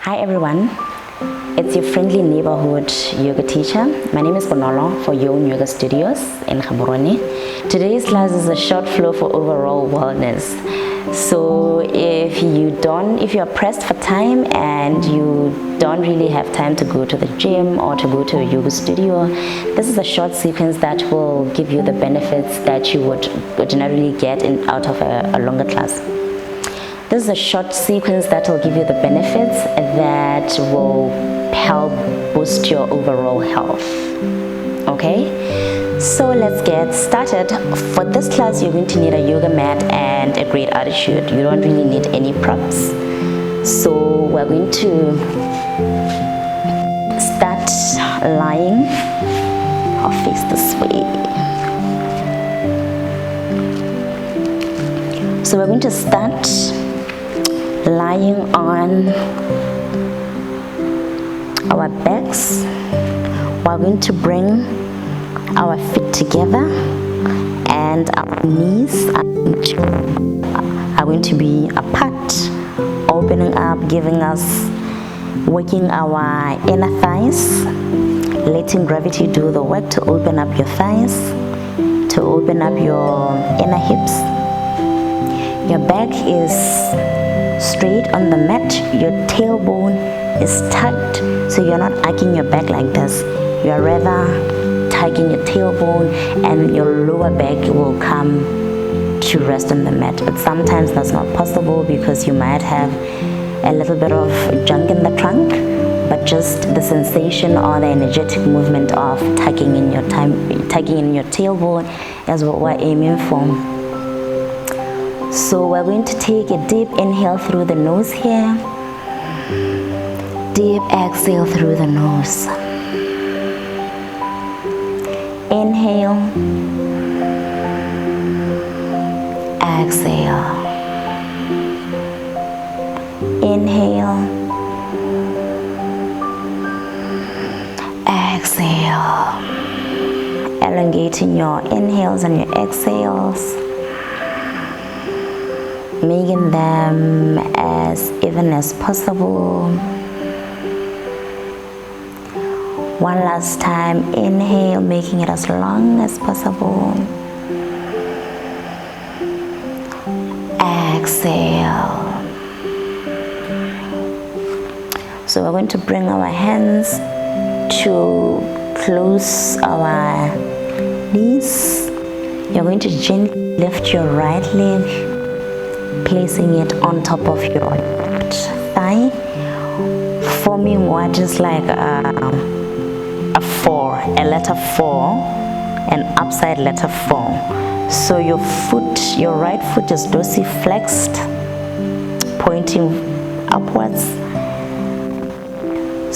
Hi everyone, it's your friendly neighborhood yoga teacher. My name is Bonolo for Yownn Yoga Studios in Gaborone. Today's class is a short flow for overall wellness. So if you're pressed for time and you don't really have time to go to the gym or to go to a yoga studio, this is a short sequence that will give you the benefits that you would ordinarily get out of a longer class. This is a short sequence that will give you the benefits that will help boost your overall health. Okay, so let's get started. For this class, you're going to need a yoga mat and a great attitude. You don't really need any props. So we're going to start lying. I'll face this way. So we're going to start lying on our backs. We're going to bring our feet together and our knees are going to be apart, opening up, working our inner thighs, letting gravity do the work to open up your thighs, to open up your inner hips. Your back is straight on the mat, your tailbone is tucked, so you're not arching your back like this. You're rather tucking your tailbone and your lower back will come to rest on the mat. But sometimes that's not possible because you might have a little bit of junk in the trunk, but just the sensation or the energetic movement of tucking in your tailbone is what we're aiming for. So we're going to take a deep inhale through the nose here. Deep exhale through the nose. Inhale. Exhale. Inhale. Exhale. Elongating your inhales and your exhales, making them as even as possible. One last time, inhale, making it as long as possible. Exhale. So we're going to bring our hands to close our knees. You're going to gently lift your right leg, placing it on top of your left thigh, forming what is like a four, a letter 4, an upside letter 4. So your right foot is dorsiflexed, pointing upwards.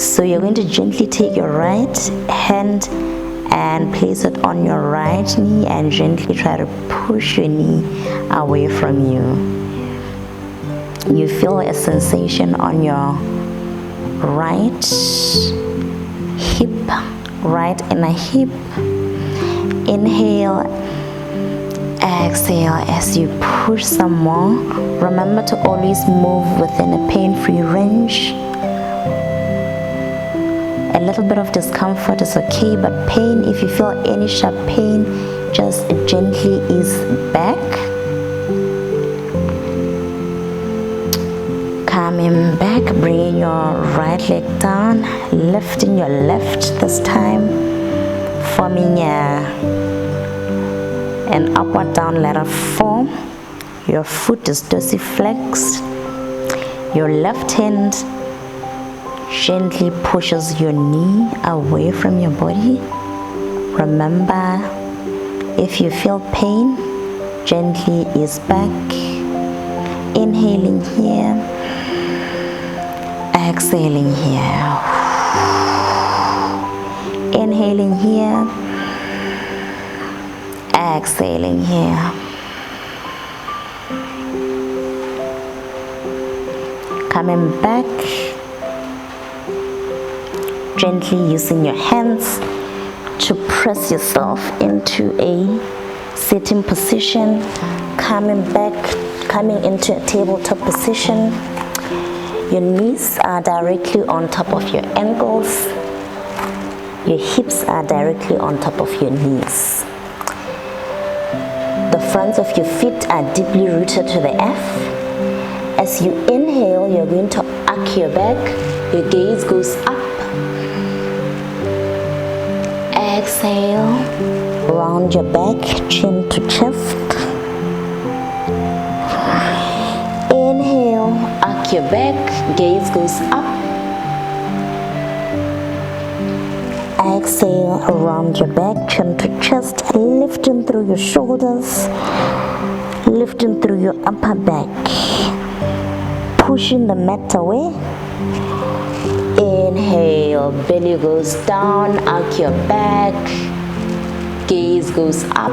So you're going to gently take your right hand and place it on your right knee and gently try to push your knee away from you. You feel a sensation on your right hip, right inner hip. Inhale, exhale as you push some more. Remember to always move within a pain-free range. A little bit of discomfort is okay, but pain, if you feel any sharp pain, just gently ease back. Coming back, bringing your right leg down, lifting your left this time, forming an upward down letter 4. Your foot is dorsiflexed. Your left hand gently pushes your knee away from your body. Remember, if you feel pain, gently ease back. Inhaling here, exhaling here. Inhaling here, exhaling here. Coming back, gently using your hands to press yourself into a sitting position. Coming back, coming into a tabletop position. Your knees are directly on top of your ankles. Your hips are directly on top of your knees. The fronts of your feet are deeply rooted to the earth. As you inhale, you're going to arch your back. Your gaze goes up. Exhale, round your back, chin to chest. Inhale, arch your back, gaze goes up. Exhale, round your back, chin to chest, lifting through your shoulders, lifting through your upper back, pushing the mat away. Inhale, belly goes down, arch your back, gaze goes up.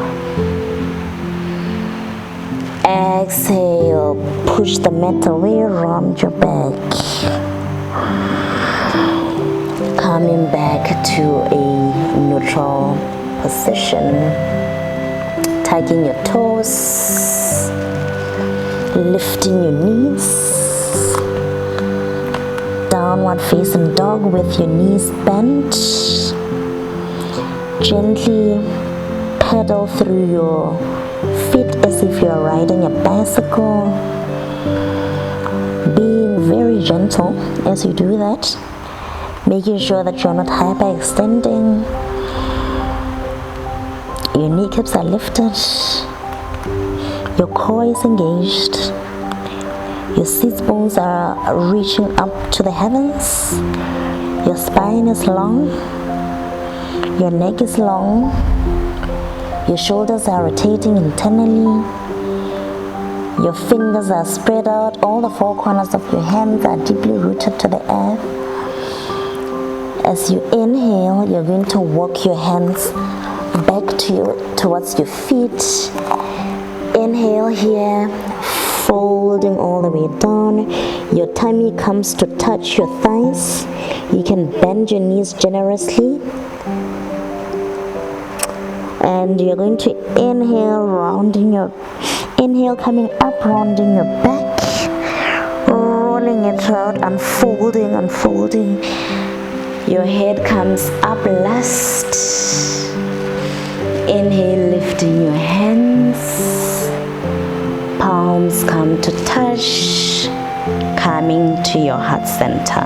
Exhale, push the mat away, round your back. Coming back to a neutral position. Tucking your toes, lifting your knees. Downward facing dog with your knees bent. Gently pedal through your feet as if you are riding a bicycle. Being very gentle as you do that. Making sure that you're not hyperextending. Your kneecaps are lifted. Your core is engaged. Your sit bones are reaching up to the heavens. Your spine is long. Your neck is long. Your shoulders are rotating internally. Your fingers are spread out. All the four corners of your hands are deeply rooted to the earth. As you inhale, you're going to walk your hands back towards your feet. Inhale here, folding all the way down. Your tummy comes to touch your thighs. You can bend your knees generously. And you're going to inhale coming up, rounding your back, rolling it out, unfolding. Your head comes up last. Inhale, lifting your hands. Palms come to touch, coming to your heart center.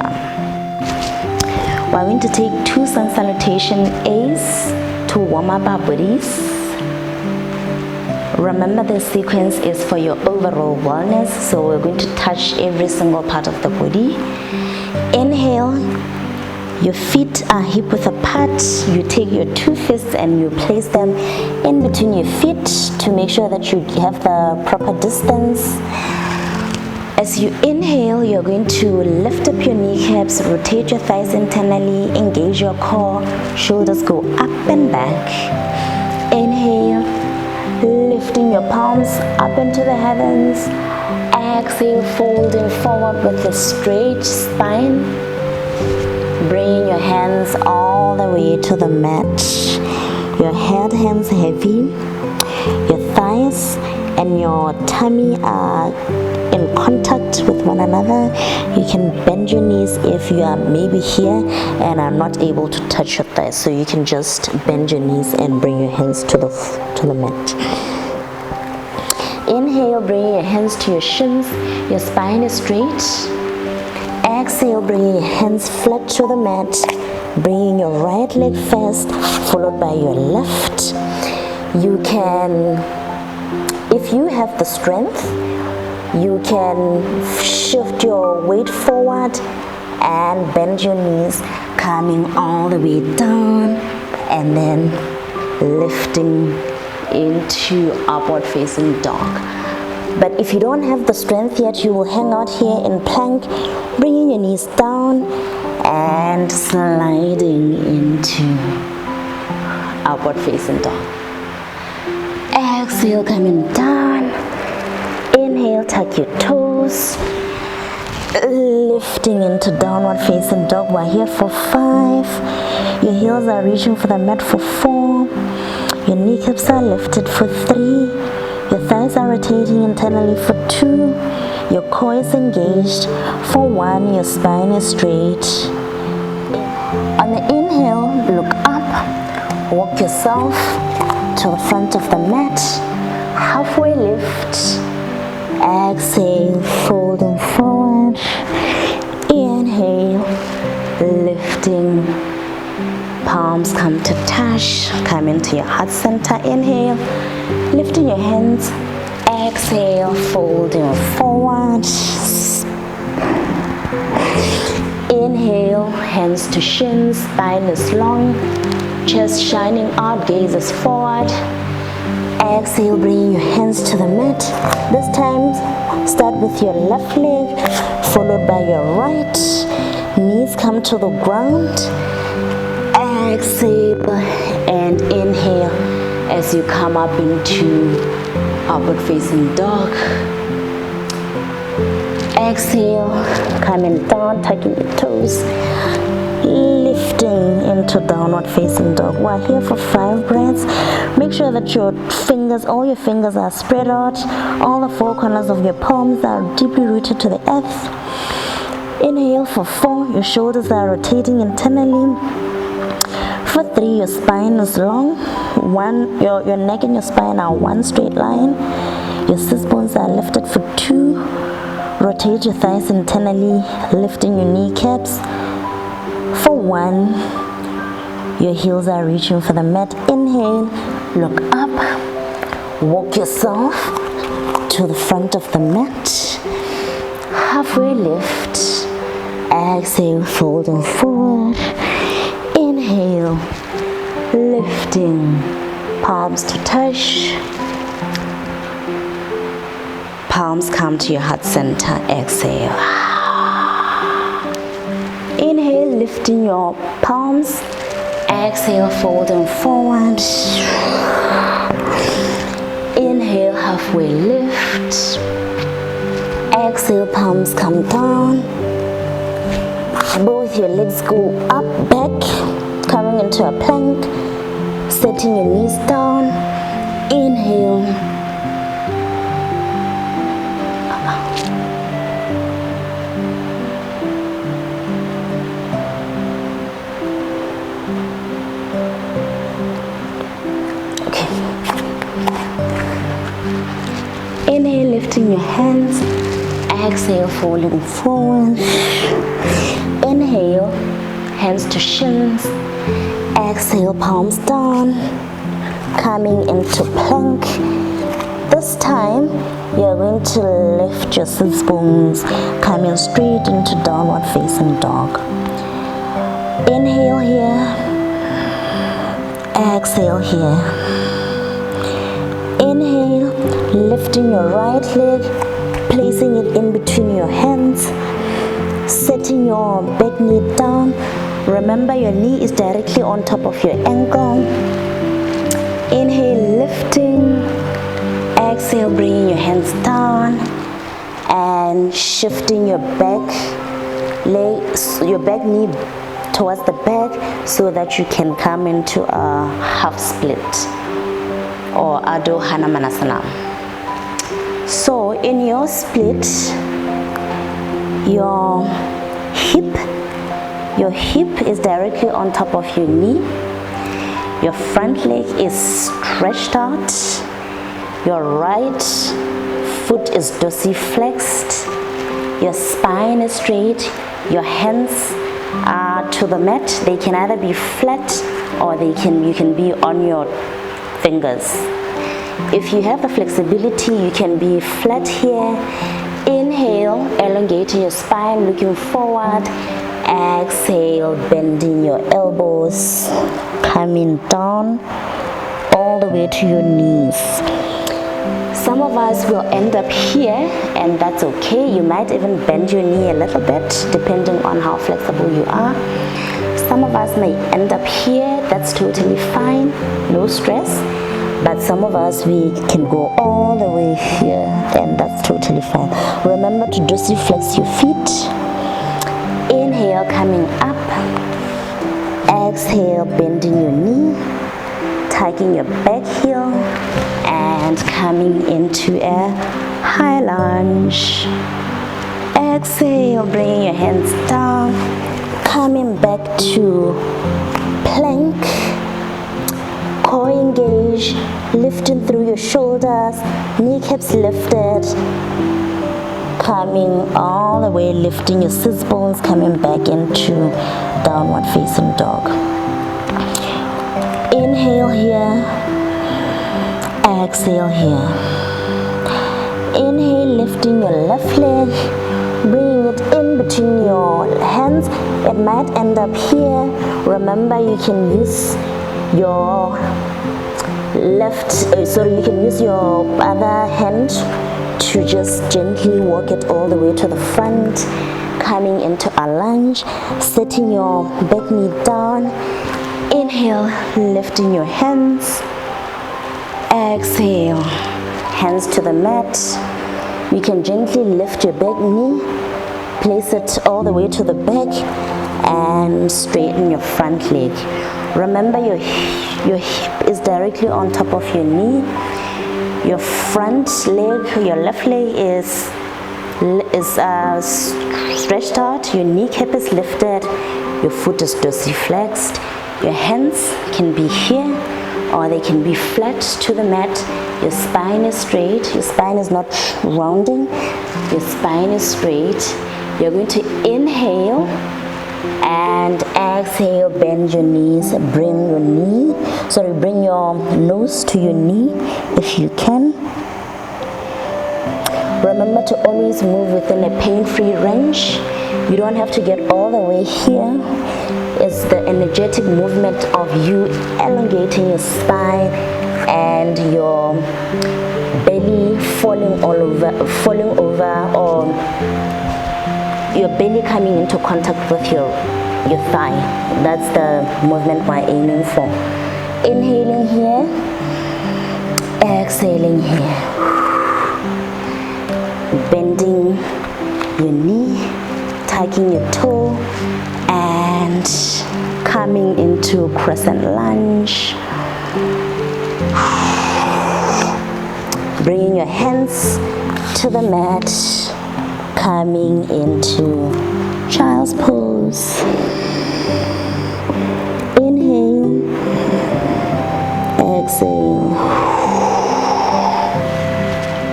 We're going to take 2 sun salutation A's to warm up our bodies. Remember, this sequence is for your overall wellness, so we're going to touch every single part of the body. Inhale. Your feet are hip width apart. You take your 2 fists and you place them in between your feet to make sure that you have the proper distance. As you inhale, you're going to lift up your kneecaps, rotate your thighs internally, engage your core, shoulders go up and back. Inhale, lifting your palms up into the heavens. Exhale, folding forward with a straight spine. Bringing your hands all the way to the mat. Your head hands heavy. Your thighs and your tummy are in contact with one another. You can bend your knees if you are maybe here and are not able to touch your thighs. So you can just bend your knees and bring your hands to the mat. Inhale, bringing your hands to your shins. Your spine is straight. Exhale, bringing your hands flat to the mat, bringing your right leg first, followed by your left. You can, if you have the strength, you can shift your weight forward and bend your knees, coming all the way down and then lifting into upward facing dog. But if you don't have the strength yet, you will hang out here in plank, bringing your knees down and sliding into upward facing dog. Exhale, coming down. Inhale, tuck your toes, lifting into downward facing dog. We're here for 5. Your heels are reaching for the mat for 4. Your kneecaps are lifted for 3. Your thighs are rotating internally for 2. Your core is engaged. For 1, your spine is straight. On the inhale, look up, walk yourself to the front of the mat, halfway lift. Exhale, folding forward. Inhale, lifting. Palms come to touch. Come into your heart center. Inhale, lifting your hands. Exhale, folding forward. Inhale, hands to shins, spine is long, chest shining out, gaze is forward. Exhale, bring your hands to the mat. This time, start with your left leg, followed by your right. Knees come to the ground. Exhale and inhale as you come up into upward facing dog. Exhale, coming down, tucking your toes, lifting into downward facing dog. We're here for 5 breaths. Make sure that your fingers, all your fingers are spread out. All the 4 corners of your palms are deeply rooted to the earth. Inhale for 4, your shoulders are rotating internally. For 3, your spine is long. 1, your neck and your spine are one straight line. Your sits bones are lifted. For 2, rotate your thighs internally, lifting your kneecaps. For 1, your heels are reaching for the mat. Inhale, look up, walk yourself to the front of the mat. Halfway lift. Exhale, folding forward. Inhale, lifting, palms to touch. Palms come to your heart center. Exhale. Inhale, lifting your palms. Exhale, folding forward. Inhale, halfway lift. Exhale, palms come down. Both your legs go up, back, coming into a plank. Setting your knees down. Inhale. Inhale, lifting your hands. Exhale, folding forward. Inhale, hands to shins. Exhale, palms down. Coming into plank. This time, you're going to lift your sits bones, coming straight into downward facing dog. Inhale here. Exhale here. Inhale, lifting your right leg, placing it in between your hands, setting your back knee down. Remember, your knee is directly on top of your ankle. Inhale, lifting. Exhale, bringing your hands down and shifting your back leg, your back knee towards the back so that you can come into a half split or Adho Hanumanasana. So in your split, your hip is directly on top of your knee. Your front leg is stretched out. Your right foot is dorsiflexed. Your spine is straight. Your hands are to the mat. They can either be flat or you can be on your fingers. If you have the flexibility, you can be flat here. Inhale, elongating your spine, looking forward. Exhale, bending your elbows, coming down all the way to your knees. Some of us will end up here, and that's okay. You might even bend your knee a little bit, depending on how flexible you are. Some of us may end up here. That's totally fine, no stress. But some of us, we can go all the way here, and that's totally fine. Remember to dorsiflex your feet. Inhale, coming up. Exhale, bending your knee, tucking your back heel, and coming into a high lunge. Exhale, bringing your hands down, coming back to plank. Core engaged, lifting through your shoulders, kneecaps lifted, coming all the way, lifting your sit bones, coming back into downward facing dog. Inhale here, exhale here. Inhale, lifting your left leg, bringing it in between your hands. It might end up here. Remember, you can use your you can use your other hand to just gently walk it all the way to the front, coming into a lunge, setting your back knee down. Inhale, lifting your hands. Exhale, hands to the mat. You can gently lift your back knee, place it all the way to the back, and straighten your front leg. Remember, your hip is directly on top of your knee. Your front leg, your left leg is stretched out. Your kneecap is lifted. Your foot is dorsiflexed. Your hands can be here, or they can be flat to the mat. Your spine is straight. Your spine is not rounding. Your spine is straight. You're going to inhale and exhale, bend your knees, bring your nose to your knee if you can. Remember to always move within a pain-free range. You don't have to get all the way here. It's the energetic movement of you elongating your spine and your belly falling over, or your belly coming into contact with your thigh. That's the movement we're aiming for. Inhaling here, exhaling here. Bending your knee, tucking your toe, and coming into crescent lunge. Bringing your hands to the mat, coming into child's pose. Inhale, exhale.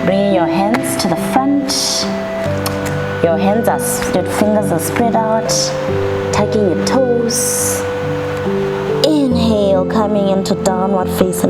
Bringing your hands to the front. Your fingers are spread out, tucking your toes. Inhale, coming into downward facing